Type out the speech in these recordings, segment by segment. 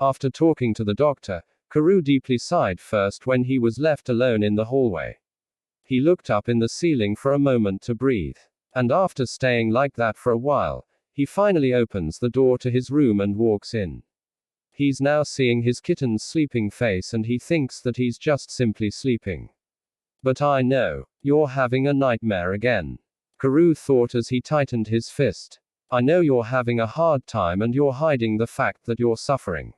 After talking to the doctor, Karu deeply sighed first when he was left alone in the hallway. He looked up in the ceiling for a moment to breathe. And after staying like that for a while, he finally opens the door to his room and walks in. He's now seeing his kitten's sleeping face and he thinks that he's just simply sleeping. But I know, you're having a nightmare again. Karu thought as he tightened his fist. I know you're having a hard time and you're hiding the fact that you're suffering.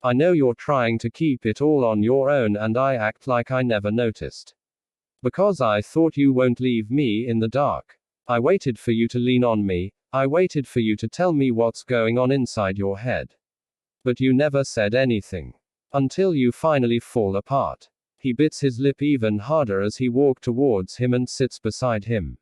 I know you're trying to keep it all on your own and I act like I never noticed. Because I thought you won't leave me in the dark. I waited for you to lean on me, I waited for you to tell me what's going on inside your head. But you never said anything. Until you finally fall apart. He bits his lip even harder as he walked towards him and sits beside him.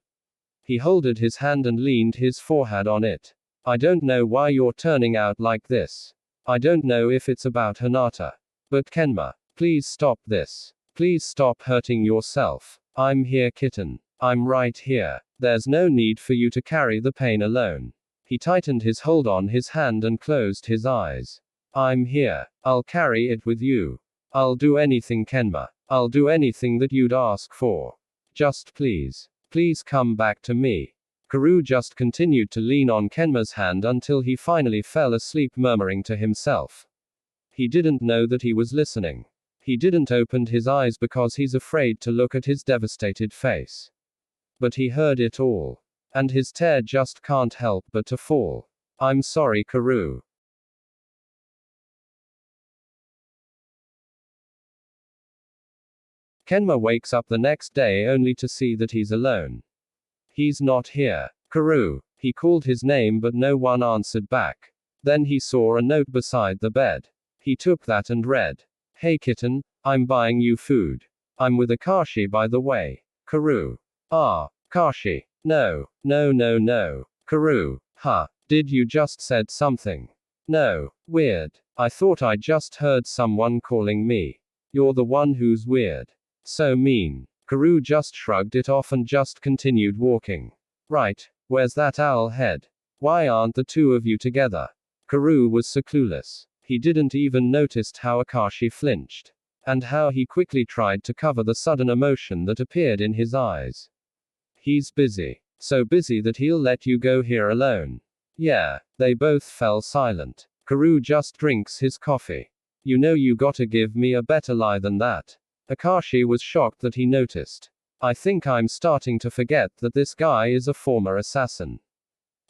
He holded his hand and leaned his forehead on it. I don't know why you're turning out like this. I don't know if it's about Hinata. But Kenma, please stop this. Please stop hurting yourself. I'm here, kitten. I'm right here. There's no need for you to carry the pain alone. He tightened his hold on his hand and closed his eyes. I'm here. I'll carry it with you. I'll do anything, Kenma. I'll do anything that you'd ask for. Just please. Please come back to me. Karu just continued to lean on Kenma's hand until he finally fell asleep, murmuring to himself. He didn't know that he was listening. He didn't open his eyes because he's afraid to look at his devastated face. But he heard it all. And his tear just can't help but to fall. I'm sorry, Karu. Kenma wakes up the next day only to see that he's alone. He's not here. Karu. He called his name but no one answered back. Then he saw a note beside the bed. He took that and read. Hey kitten, I'm buying you food. I'm with Akashi by the way. Karu. Ah, Kashi. No. Karu. Huh. Did you just said something? No. Weird. I thought I just heard someone calling me. You're the one who's weird. So mean. Karu just shrugged it off and just continued walking. Right. Where's that owl head? Why aren't the two of you together? Karu was so clueless. He didn't even notice how Akashi flinched. And how he quickly tried to cover the sudden emotion that appeared in his eyes. He's busy. So busy that he'll let you go here alone. Yeah. They both fell silent. Karu just drinks his coffee. You know you gotta give me a better lie than that. Akashi was shocked that he noticed. I think I'm starting to forget that this guy is a former assassin.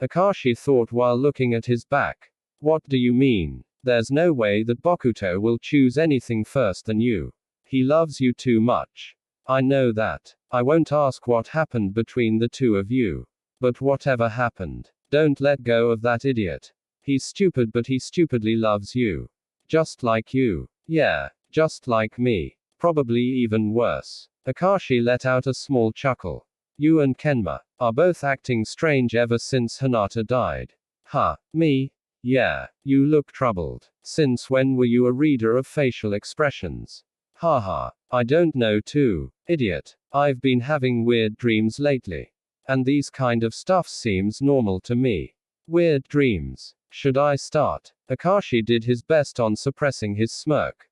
Akashi thought while looking at his back. What do you mean? There's no way that Bokuto will choose anything first than you. He loves you too much. I know that. I won't ask what happened between the two of you. But whatever happened, don't let go of that idiot. He's stupid but he stupidly loves you. Just like you. Yeah, just like me. Probably even worse. Akashi let out a small chuckle. You and Kenma are both acting strange ever since Hinata died. Huh, me? Yeah, you look troubled. Since when were you a reader of facial expressions? Haha, I don't know too. Idiot. I've been having weird dreams lately. And these kind of stuff seems normal to me. Weird dreams. Should I start? Akashi did his best on suppressing his smirk.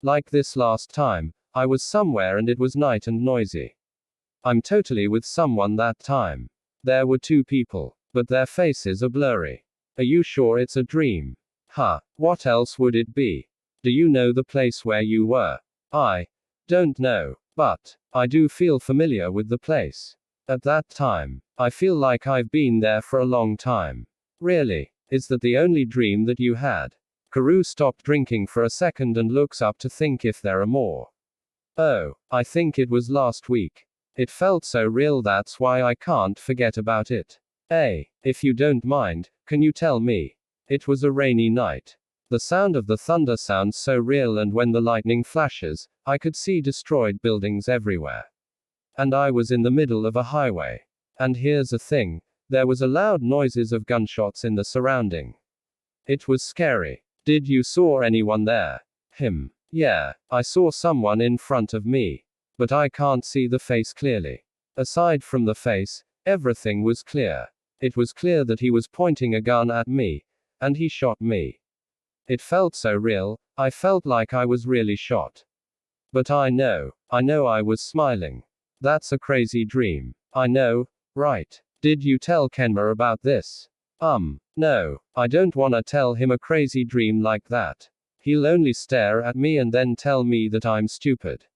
Like this last time, I was somewhere and it was night and noisy. I'm totally with someone that time. There were two people, but their faces are blurry. Are you sure it's a dream? Huh, what else would it be? Do you know the place where you were? I don't know, but I do feel familiar with the place. At that time, I feel like I've been there for a long time. Really? Is that the only dream that you had? Karu stopped drinking for a second and looks up to think if there are more. Oh, I think it was last week. It felt so real, that's why I can't forget about it. Hey, if you don't mind, can you tell me? It was a rainy night. The sound of the thunder sounds so real, and when the lightning flashes, I could see destroyed buildings everywhere. And I was in the middle of a highway. And here's the thing, there was a loud noises of gunshots in the surrounding. It was scary. Did you saw anyone there? Him. Yeah, I saw someone in front of me. But I can't see the face clearly. Aside from the face, everything was clear. It was clear that he was pointing a gun at me. And he shot me. It felt so real, I felt like I was really shot. But I know I was smiling. That's a crazy dream. I know, right? Did you tell Kenma about this? No, I don't wanna tell him a crazy dream like that. He'll only stare at me and then tell me that I'm stupid.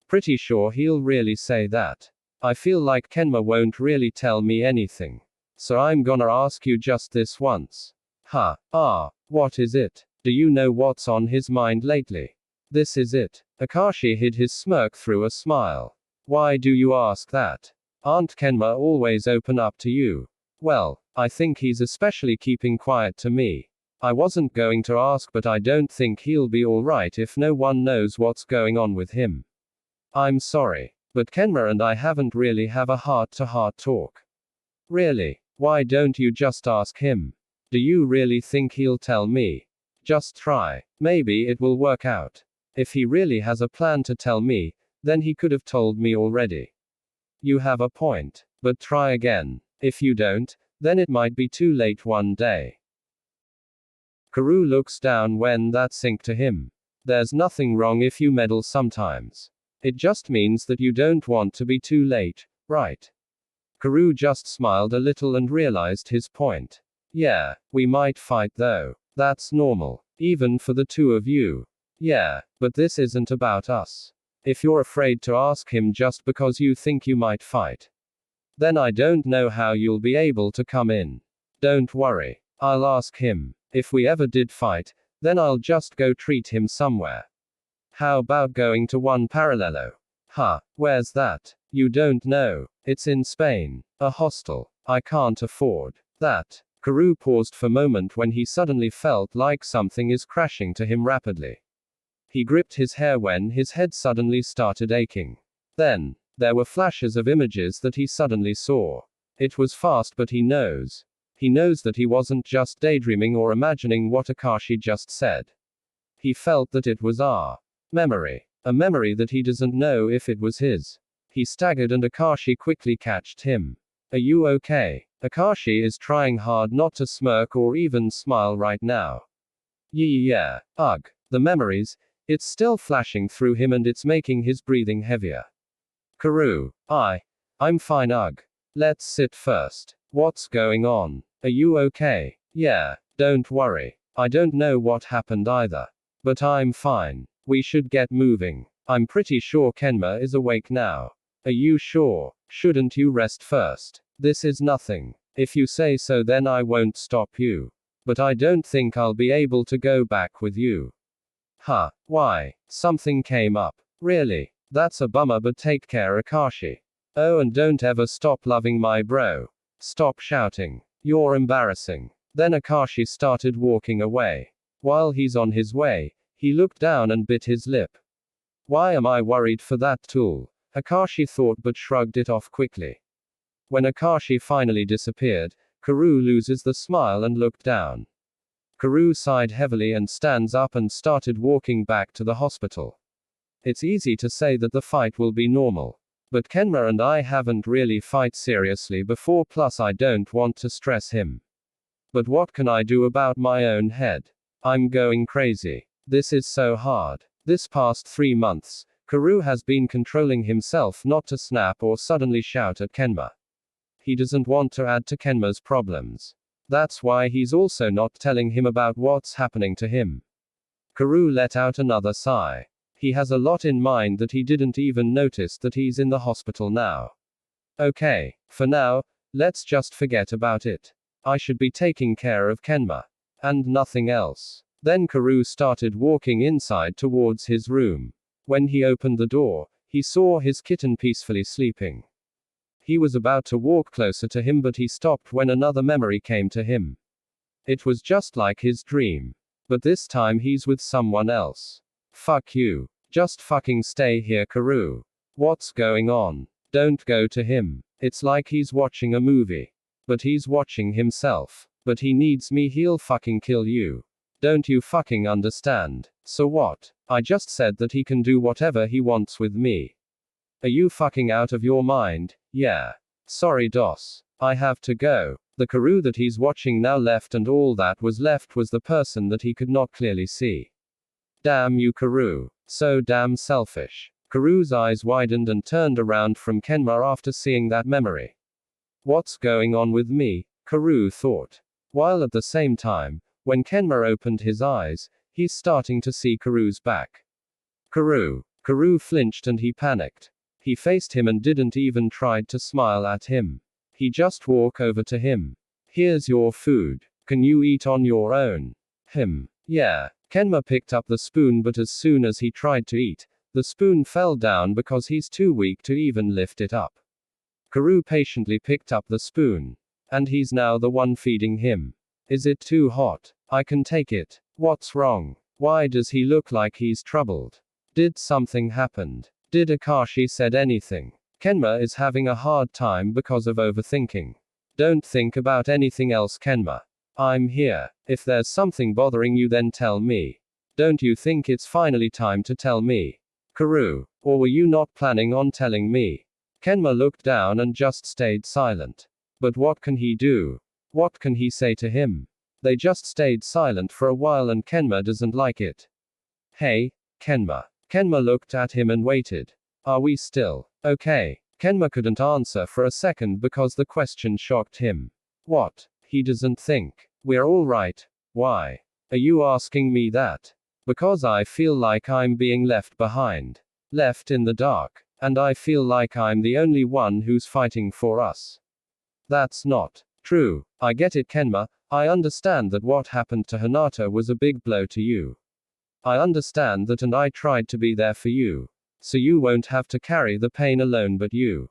Pretty sure he'll really say that. I feel like Kenma won't really tell me anything. So I'm gonna ask you just this once. What is it? Do you know what's on his mind lately? This is it. Akashi hid his smirk through a smile. Why do you ask that? Aren't Kenma always open up to you? Well, I think he's especially keeping quiet to me. I wasn't going to ask, but I don't think he'll be alright if no one knows what's going on with him. I'm sorry, but Kenma and I haven't really have a heart-to-heart talk. Really? Why don't you just ask him? Do you really think he'll tell me? Just try. Maybe it will work out. If he really has a plan to tell me, then he could have told me already. You have a point. But try again. If you don't, then it might be too late one day. Karu looks down when that sinks to him. There's nothing wrong if you meddle sometimes. It just means that you don't want to be too late, right? Karu just smiled a little and realized his point. Yeah, we might fight though. That's normal. Even for the two of you. Yeah, but this isn't about us. If you're afraid to ask him just because you think you might fight, then I don't know how you'll be able to come in. Don't worry. I'll ask him. If we ever did fight, then I'll just go treat him somewhere. How about going to one parallelo? Where's that? You don't know. It's in Spain. A hostel. I can't afford that. Karu paused for a moment when he suddenly felt like something is crashing to him rapidly. He gripped his hair when his head suddenly started aching. Then, there were flashes of images that he suddenly saw. It was fast, but he knows. He knows that he wasn't just daydreaming or imagining what Akashi just said. He felt that it was a memory. A memory that he doesn't know if it was his. He staggered and Akashi quickly catched him. Are you okay? Akashi is trying hard not to smirk or even smile right now. Yeah. Ugh. The memories, it's still flashing through him and it's making his breathing heavier. Karu. I'm fine. Ugh. Let's sit first. What's going on? Are you okay? Yeah, don't worry. I don't know what happened either. But I'm fine. We should get moving. I'm pretty sure Kenma is awake now. Are you sure? Shouldn't you rest first? This is nothing. If you say so, then I won't stop you. But I don't think I'll be able to go back with you. Why? Something came up. Really? That's a bummer, but take care, Akashi. Oh, and don't ever stop loving my bro. Stop shouting. You're embarrassing. Then Akashi started walking away. While he's on his way, he looked down and bit his lip. Why am I worried for that tool? Akashi thought, but shrugged it off quickly. When Akashi finally disappeared, Karu loses the smile and looked down. Karu sighed heavily and stands up and started walking back to the hospital. It's easy to say that the fight will be normal. But Kenma and I haven't really fight seriously before, plus I don't want to stress him. But what can I do about my own head? I'm going crazy. This is so hard. This past 3 months, Karu has been controlling himself not to snap or suddenly shout at Kenma. He doesn't want to add to Kenma's problems. That's why he's also not telling him about what's happening to him. Karu let out another sigh. He has a lot in mind that he didn't even notice that he's in the hospital now. Okay, for now, let's just forget about it. I should be taking care of Kenma. And nothing else. Then Karu started walking inside towards his room. When he opened the door, he saw his kitten peacefully sleeping. He was about to walk closer to him, but he stopped when another memory came to him. It was just like his dream. But this time he's with someone else. Fuck you. Just fucking stay here, Karu. What's going on? Don't go to him. It's like he's watching a movie. But he's watching himself. But he needs me, he'll fucking kill you. Don't you fucking understand? So what? I just said that he can do whatever he wants with me. Are you fucking out of your mind? Yeah. Sorry, DOS. I have to go. The Karu that he's watching now left, and all that was left was the person that he could not clearly see. Damn you, Karu. So damn selfish. Karu's eyes widened and turned around from Kenma after seeing that memory. What's going on with me? Karu thought. While at the same time, when Kenma opened his eyes, he's starting to see Karu's back. Karu. Karu flinched and he panicked. He faced him and didn't even try to smile at him. He just walked over to him. Here's your food. Can you eat on your own? Yeah. Kenma picked up the spoon, but as soon as he tried to eat, the spoon fell down because he's too weak to even lift it up. Karu patiently picked up the spoon. And he's now the one feeding him. Is it too hot? I can take it. What's wrong? Why does he look like he's troubled? Did something happen? Did Akashi said anything? Kenma is having a hard time because of overthinking. Don't think about anything else, Kenma. I'm here. If there's something bothering you, then tell me. Don't you think it's finally time to tell me? Karu. Or were you not planning on telling me? Kenma looked down and just stayed silent. But what can he do? What can he say to him? They just stayed silent for a while and Kenma doesn't like it. Hey, Kenma. Kenma looked at him and waited. Are we still okay? Kenma couldn't answer for a second because the question shocked him. What? He doesn't think. We're all right. Why? Are you asking me that? Because I feel like I'm being left behind. Left in the dark. And I feel like I'm the only one who's fighting for us. That's not true. I get it, Kenma. I understand that what happened to Hinata was a big blow to you. I understand that, and I tried to be there for you. So you won't have to carry the pain alone, but you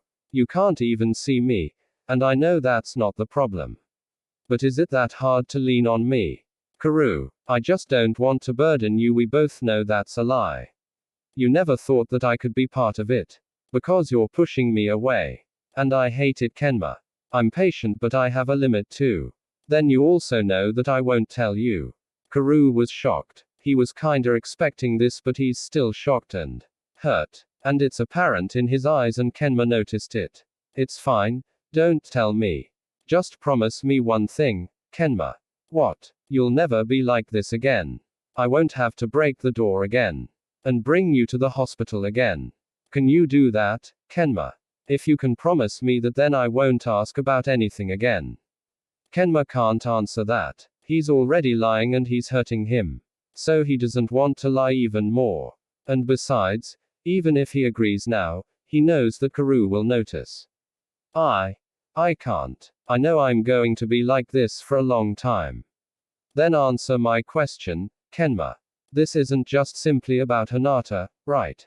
can't even see me. And I know that's not the problem. But is it that hard to lean on me? Karu, I just don't want to burden you. We both know that's a lie. You never thought that I could be part of it. Because you're pushing me away. And I hate it, Kenma. I'm patient, but I have a limit too. Then you also know that I won't tell you. Karu was shocked. He was kinda expecting this, but he's still shocked and hurt. And it's apparent in his eyes, and Kenma noticed it. It's fine. Don't tell me. Just promise me one thing, Kenma. What? You'll never be like this again. I won't have to break the door again. And bring you to the hospital again. Can you do that, Kenma? If you can promise me that, then I won't ask about anything again. Kenma can't answer that. He's already lying and he's hurting him. So he doesn't want to lie even more. And besides, even if he agrees now, he knows that Karu will notice. I can't. I know I'm going to be like this for a long time. Then answer my question, Kenma. This isn't just simply about Hinata, right?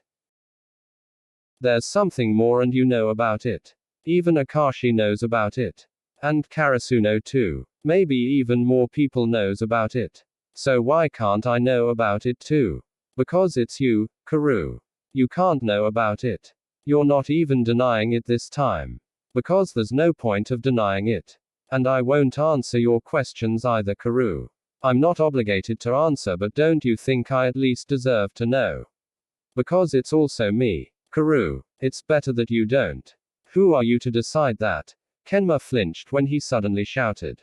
There's something more, and you know about it. Even Akashi knows about it. And Karasuno too. Maybe even more people knows about it. So why can't I know about it too? Because it's you, Karu. You can't know about it. You're not even denying it this time. Because there's no point of denying it. And I won't answer your questions either, Karu. I'm not obligated to answer, but don't you think I at least deserve to know? Because it's also me. Karu, it's better that you don't. Who are you to decide that? Kenma flinched when he suddenly shouted.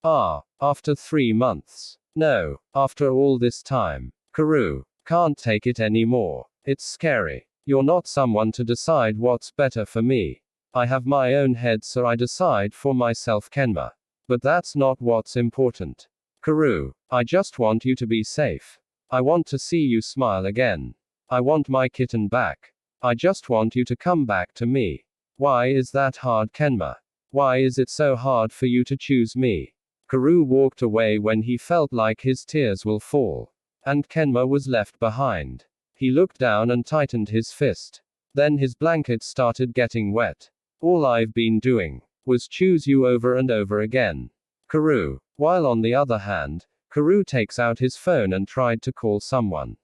After 3 months. No, after all this time. Karu, can't take it anymore. It's scary. You're not someone to decide what's better for me. I have my own head, so I decide for myself, Kenma. But that's not what's important. Karu, I just want you to be safe. I want to see you smile again. I want my kitten back. I just want you to come back to me. Why is that hard, Kenma? Why is it so hard for you to choose me? Karu walked away when he felt like his tears will fall. And Kenma was left behind. He looked down and tightened his fist. Then his blanket started getting wet. All I've been doing was choose you over and over again. Karu. While on the other hand, Karu takes out his phone and tried to call someone.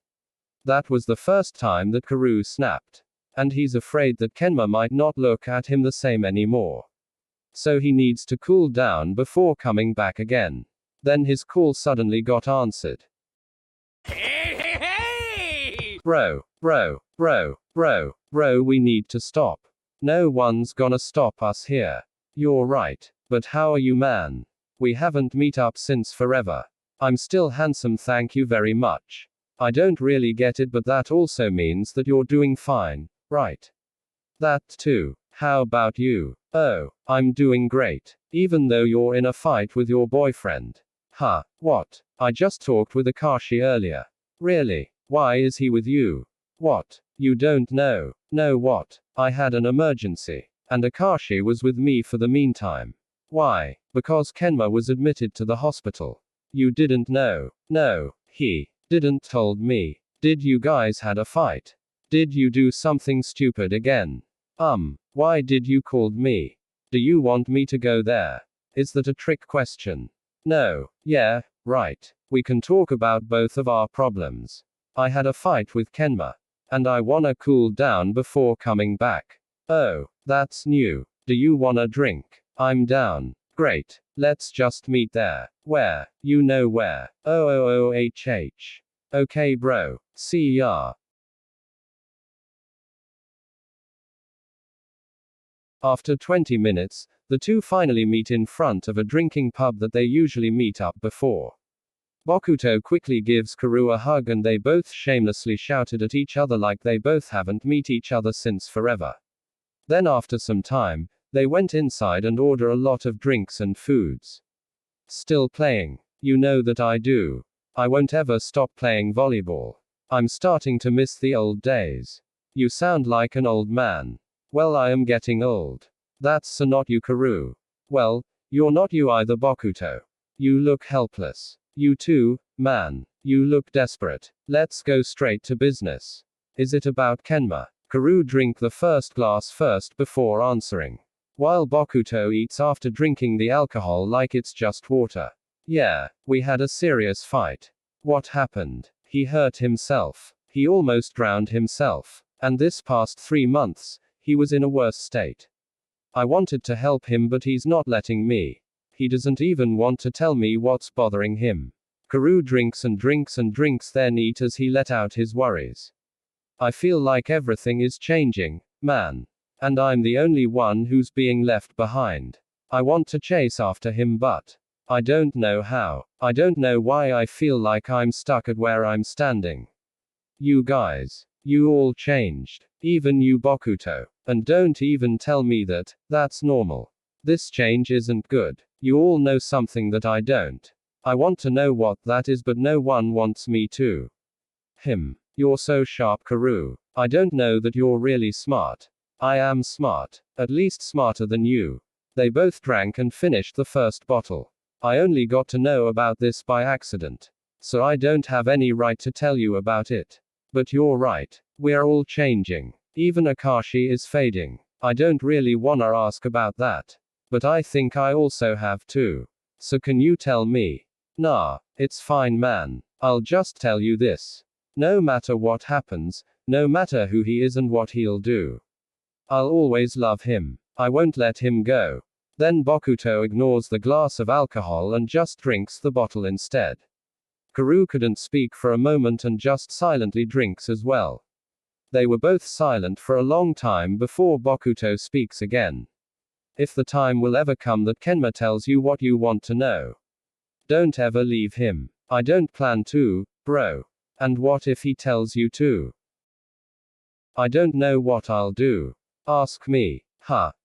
That was the first time that Karu snapped. And he's afraid that Kenma might not look at him the same anymore. So he needs to cool down before coming back again. Then his call suddenly got answered. Hey! Bro, we need to stop. No one's gonna stop us here. You're right. But how are you, man? We haven't met up since forever. I'm still handsome, thank you very much. I don't really get it, but that also means that you're doing fine, right? That too. How about you? Oh, I'm doing great. Even though you're in a fight with your boyfriend. Huh, what? I just talked with Akashi earlier. Really? Why is he with you? What? You don't know? No, what? I had an emergency. And Akashi was with me for the meantime. Why? Because Kenma was admitted to the hospital. You didn't know? No, he didn't told me. Did you guys had a fight? Did you do something stupid again? Why did you called me? Do you want me to go there? Is that a trick question? No. Yeah, right. We can talk about both of our problems. I had a fight with Kenma. And I wanna cool down before coming back. Oh, that's new. Do you wanna drink? I'm down. Great. Let's just meet there. Where? You know where. OOOHH. Okay, bro. CHAR. After 20 minutes, the two finally meet in front of a drinking pub that they usually meet up before. Bokuto quickly gives Karu a hug and they both shamelessly shouted at each other like they both haven't met each other since forever. Then after some time, they went inside and order a lot of drinks and foods. Still playing. You know that I do. I won't ever stop playing volleyball. I'm starting to miss the old days. You sound like an old man. Well, I am getting old. That's so not you, Karu. Well, you're not you either, Bokuto. You look helpless. You too, man. You look desperate. Let's go straight to business. Is it about Kenma? Karu drink the first glass first before answering. While Bokuto eats after drinking the alcohol like it's just water. Yeah, we had a serious fight. What happened? He hurt himself. He almost drowned himself. And this past 3 months, he was in a worse state. I wanted to help him, but he's not letting me. He doesn't even want to tell me what's bothering him. Karu drinks and drinks and drinks, then eat as he let out his worries. I feel like everything is changing, man. And I'm the only one who's being left behind. I want to chase after him, but I don't know how. I don't know why I feel like I'm stuck at where I'm standing. You guys. You all changed. Even you, Bokuto. And don't even tell me that that's normal. This change isn't good. You all know something that I don't. I want to know what that is, but no one wants me to. You're so sharp, Karu. I don't know that you're really smart. I am smart. At least smarter than you. They both drank and finished the first bottle. I only got to know about this by accident. So I don't have any right to tell you about it. But you're right. We're all changing. Even Akashi is fading. I don't really wanna ask about that. But I think I also have too. So can you tell me? Nah, it's fine, man. I'll just tell you this. No matter what happens, no matter who he is and what he'll do, I'll always love him. I won't let him go. Then Bokuto ignores the glass of alcohol and just drinks the bottle instead. Karu couldn't speak for a moment and just silently drinks as well. They were both silent for a long time before Bokuto speaks again. If the time will ever come that Kenma tells you what you want to know, don't ever leave him. I don't plan to, bro. And what if he tells you to? I don't know what I'll do. Ask me.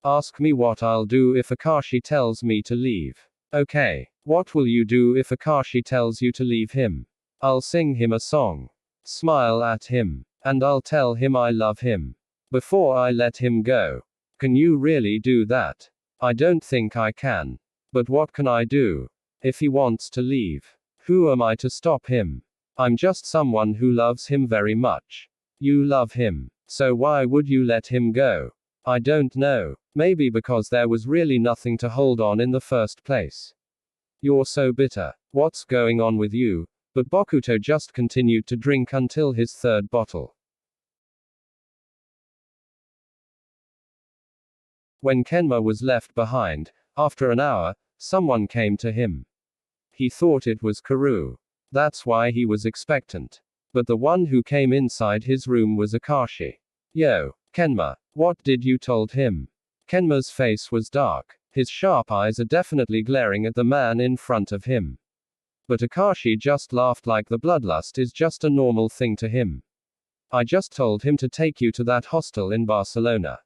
Ask me what I'll do if Akashi tells me to leave. Okay. What will you do if Akashi tells you to leave him? I'll sing him a song. Smile at him. And I'll tell him I love him. Before I let him go. Can you really do that? I don't think I can. But what can I do? If he wants to leave, who am I to stop him? I'm just someone who loves him very much. You love him. So why would you let him go? I don't know. Maybe because there was really nothing to hold on in the first place. You're so bitter. What's going on with you? But Bokuto just continued to drink until his third bottle. When Kenma was left behind, after an hour, someone came to him. He thought it was Karu. That's why he was expectant. But the one who came inside his room was Akashi. Yo, Kenma, what did you told him? Kenma's face was dark. His sharp eyes are definitely glaring at the man in front of him. But Akashi just laughed like the bloodlust is just a normal thing to him. I just told him to take you to that hostel in Barcelona.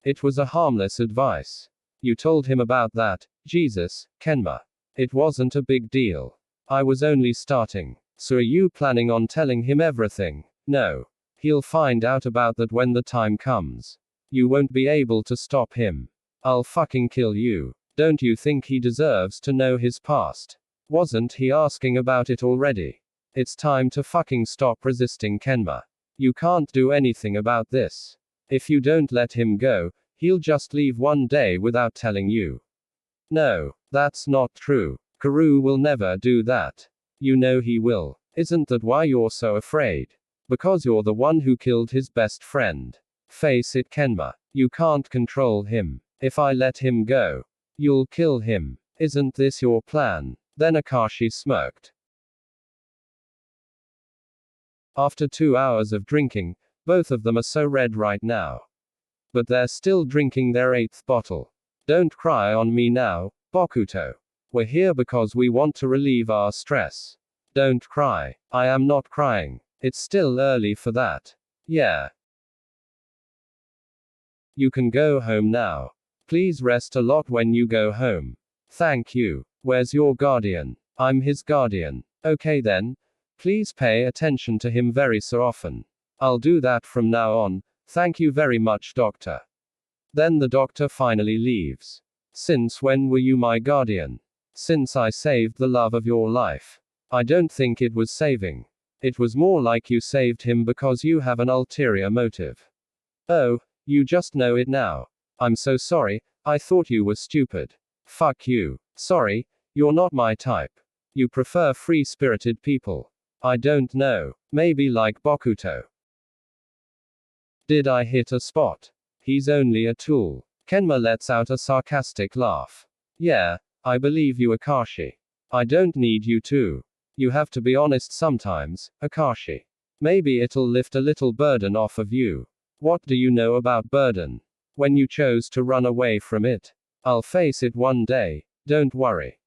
It was a harmless advice. You told him about that, Jesus, Kenma. It wasn't a big deal. I was only starting. So are you planning on telling him everything? No. He'll find out about that when the time comes. You won't be able to stop him. I'll fucking kill you. Don't you think he deserves to know his past? Wasn't he asking about it already? It's time to fucking stop resisting Kenma. You can't do anything about this. If you don't let him go, he'll just leave one day without telling you. No, that's not true. Karu will never do that. You know he will. Isn't that why you're so afraid? Because you're the one who killed his best friend. Face it, Kenma. You can't control him. If I let him go, you'll kill him. Isn't this your plan? Then Akashi smirked. After 2 hours of drinking, both of them are so red right now. But they're still drinking their 8th bottle. Don't cry on me now, Bokuto. We're here because we want to relieve our stress. Don't cry. I am not crying. It's still early for that. Yeah. You can go home now. Please rest a lot when you go home. Thank you. Where's your guardian? I'm his guardian. Okay then. Please pay attention to him very so often. I'll do that from now on. Thank you very much, doctor. Then the doctor finally leaves. Since when were you my guardian? Since I saved the love of your life. I don't think it was saving. It was more like you saved him because you have an ulterior motive. Oh, you just know it now. I'm so sorry, I thought you were stupid. Fuck you. Sorry, you're not my type. You prefer free-spirited people. I don't know. Maybe like Bokuto. Did I hit a spot? He's only a tool. Kenma lets out a sarcastic laugh. Yeah, I believe you, Akashi. I don't need you to. You have to be honest sometimes, Akashi. Maybe it'll lift a little burden off of you. What do you know about burden? When you chose to run away from it. I'll face it one day, don't worry.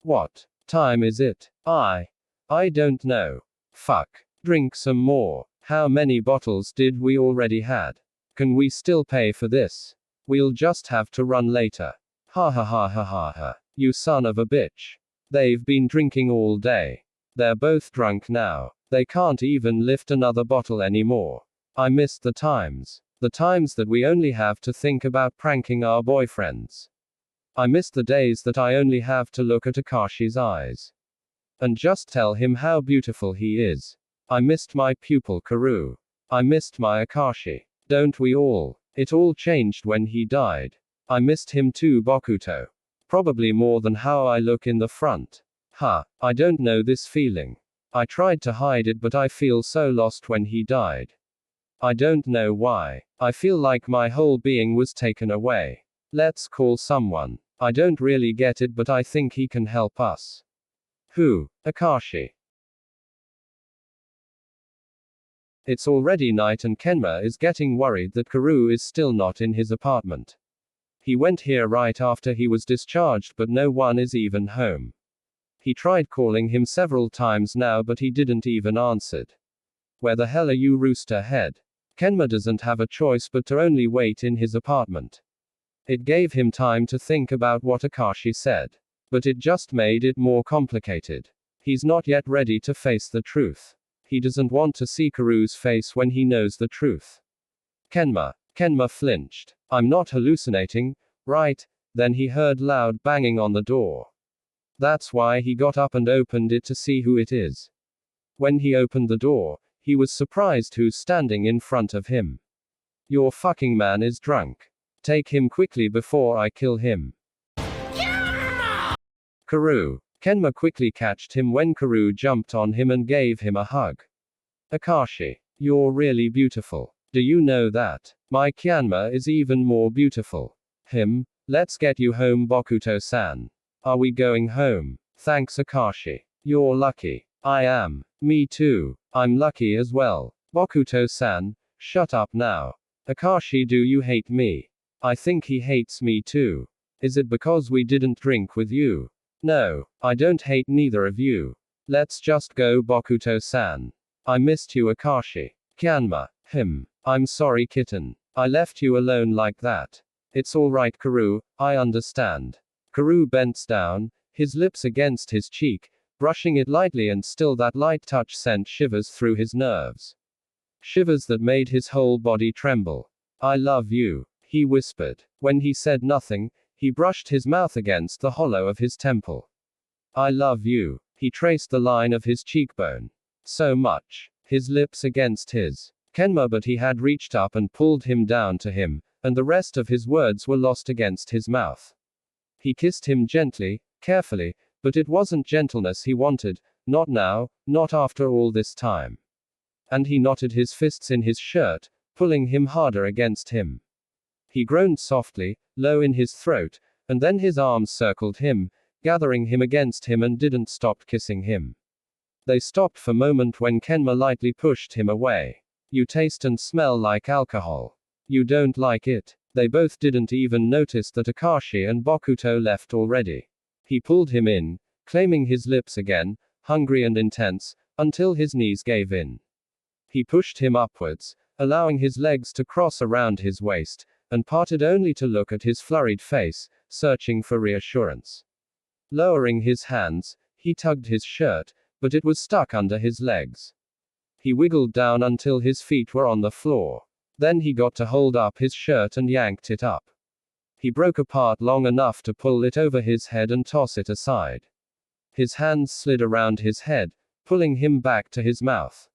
What time is it? I don't know. Fuck. Drink some more. How many bottles did we already had? Can we still pay for this? We'll just have to run later. Ha ha ha ha ha ha. You son of a bitch. They've been drinking all day. They're both drunk now. They can't even lift another bottle anymore. I missed the times. The times that we only have to think about pranking our boyfriends. I missed the days that I only have to look at Akashi's eyes. And just tell him how beautiful he is. I missed my pupil Karu. I missed my Akashi. Don't we all? It all changed when he died. I missed him too, Bokuto. Probably more than how I look in the front. I don't know this feeling. I tried to hide it, but I feel so lost when he died. I don't know why. I feel like my whole being was taken away. Let's call someone. I don't really get it, but I think he can help us. Who? Akashi. It's already night and Kenma is getting worried that Karu is still not in his apartment. He went here right after he was discharged, but no one is even home. He tried calling him several times now, but he didn't even answer. Where the hell are you, rooster head? Kenma doesn't have a choice but to only wait in his apartment. It gave him time to think about what Akashi said. But it just made it more complicated. He's not yet ready to face the truth. He doesn't want to see Karu's face when he knows the truth. Kenma flinched. I'm not hallucinating, right? Then he heard loud banging on the door. That's why he got up and opened it to see who it is. When he opened the door, he was surprised who's standing in front of him. Your fucking man is drunk. Take him quickly before I kill him. Karu. Kenma quickly catched him when Karu jumped on him and gave him a hug. Akashi. You're really beautiful. Do you know that? My Kenma is even more beautiful. Let's get you home, Bokuto-san. Are we going home? Thanks, Akashi. You're lucky. I am. Me too. I'm lucky as well. Bokuto-san, shut up now. Akashi, do you hate me? I think he hates me too. Is it because we didn't drink with you? No, I don't hate neither of you. Let's just go, Bokuto-san. I missed you, Akashi. Kenma. I'm sorry, kitten. I left you alone like that. It's alright, Karu, I understand. Karu bends down, his lips against his cheek, brushing it lightly, and still that light touch sent shivers through his nerves. Shivers that made his whole body tremble. I love you, he whispered. When he said nothing, he brushed his mouth against the hollow of his temple. I love you. He traced the line of his cheekbone. So much. His lips against his. Kenma, but he had reached up and pulled him down to him, and the rest of his words were lost against his mouth. He kissed him gently, carefully, but it wasn't gentleness he wanted, not now, not after all this time. And he knotted his fists in his shirt, pulling him harder against him. He groaned softly, low in his throat, and then his arms circled him, gathering him against him, and didn't stop kissing him. They stopped for a moment when Kenma lightly pushed him away. You taste and smell like alcohol. You don't like it. They both didn't even notice that Akashi and Bokuto left already. He pulled him in, claiming his lips again, hungry and intense, until his knees gave in. He pushed him upwards, allowing his legs to cross around his waist, and parted only to look at his flurried face, searching for reassurance. Lowering his hands, he tugged his shirt, but it was stuck under his legs. He wiggled down until his feet were on the floor. Then he got to hold up his shirt and yanked it up. He broke apart long enough to pull it over his head and toss it aside. His hands slid around his head, pulling him back to his mouth.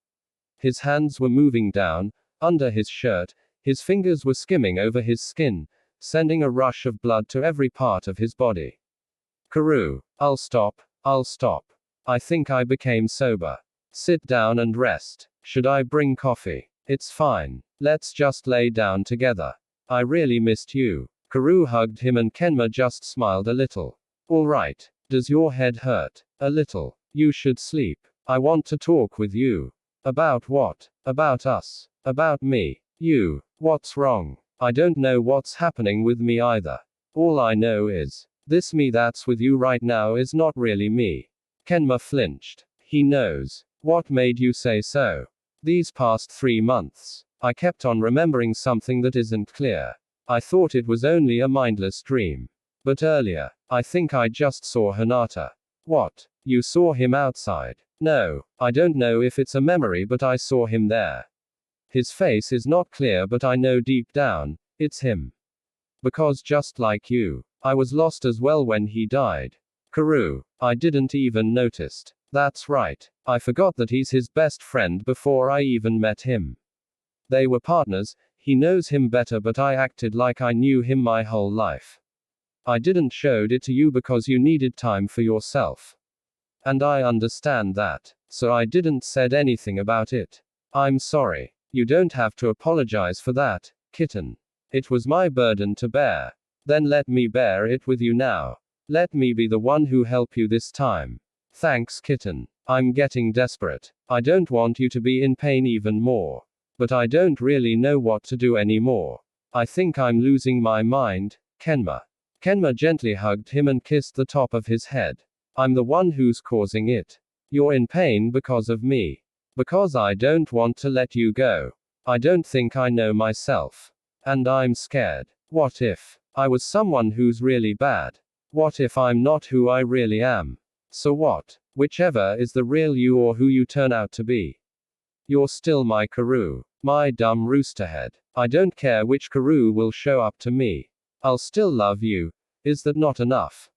His hands were moving down, under his shirt, his fingers were skimming over his skin, sending a rush of blood to every part of his body. Karu, I'll stop. I think I became sober. Sit down and rest. Should I bring coffee? It's fine. Let's just lay down together. I really missed you. Karu hugged him and Kenma just smiled a little. All right. Does your head hurt? A little. You should sleep. I want to talk with you. About what? About us. About me. You. What's wrong? I don't know what's happening with me either. All I know is, this me that's with you right now is not really me. Kenma flinched. He knows. What made you say so? These past 3 months, I kept on remembering something that isn't clear. I thought it was only a mindless dream. But earlier, I think I just saw Hinata. What? You saw him outside? No, I don't know if it's a memory, but I saw him there. His face is not clear, but I know deep down, it's him. Because just like you, I was lost as well when he died. Karu, I didn't even noticed. That's right. I forgot that he's his best friend before I even met him. They were partners, he knows him better, but I acted like I knew him my whole life. I didn't showed it to you because you needed time for yourself. And I understand that. So I didn't said anything about it. I'm sorry. You don't have to apologize for that, kitten. It was my burden to bear. Then let me bear it with you now. Let me be the one who help you this time. Thanks, kitten. I'm getting desperate. I don't want you to be in pain even more. But I don't really know what to do anymore. I think I'm losing my mind, Kenma. Kenma gently hugged him and kissed the top of his head. I'm the one who's causing it. You're in pain because of me. Because I don't want to let you go. I don't think I know myself. And I'm scared. What if I was someone who's really bad? What if I'm not who I really am? So what? Whichever is the real you or who you turn out to be. You're still my Karu. My dumb roosterhead. I don't care which Karu will show up to me. I'll still love you. Is that not enough?